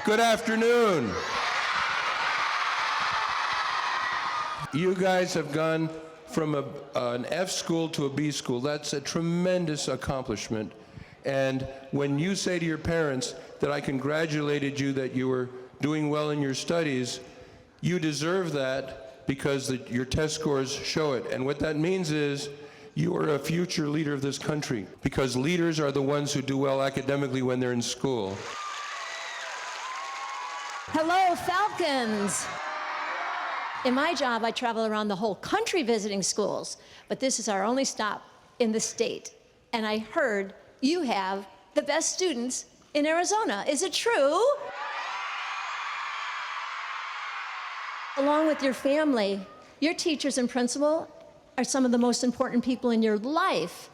Good afternoon. You guys have gone from an F school to a B school. That's a tremendous accomplishment. And when you say to your parents that I congratulated you that you were doing well in your studies, you deserve that because your test scores show it. And what that means is you are a future leader of this country, because leaders are the ones who do well academically when they're in school. Hello, Falcons. In my job, I travel around the whole country visiting schools, but this is our only stop in the state. And I heard you have the best students in Arizona. Is it true? Along with your family, your teachers and principal are some of the most important people in your life,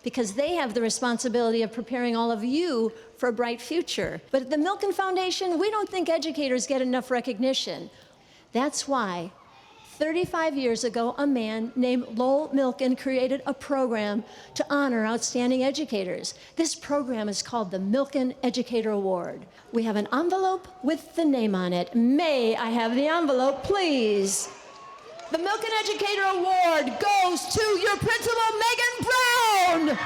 because they have the responsibility of preparing all of you for a bright future. But at the Milken Foundation, we don't think educators get enough recognition. That's why 35 years ago, a man named Lowell Milken created a program to honor outstanding educators. This program is called the Milken Educator Award. We have an envelope with the name on it. May I have the envelope, please? The Milken Educator Award goes to your principal, Megan Brown.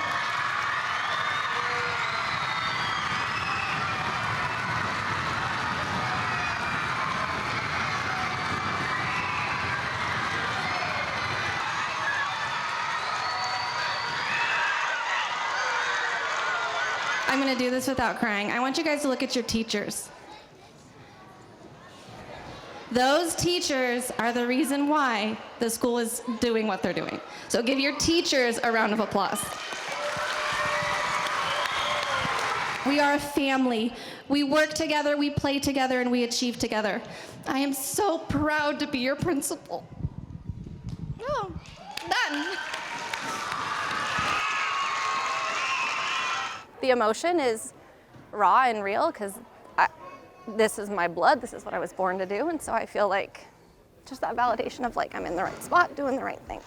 I'm going to do this without crying. I want you guys to look at your teachers. Those teachers are the reason why the school is doing what they're doing. So give your teachers a round of applause. We are a family. We work together, we play together, and we achieve together. I am so proud to be your principal. Oh, done. The emotion is raw and real because this is my blood, this is what I was born to do, and so I feel like just that validation of like I'm in the right spot, doing the right things.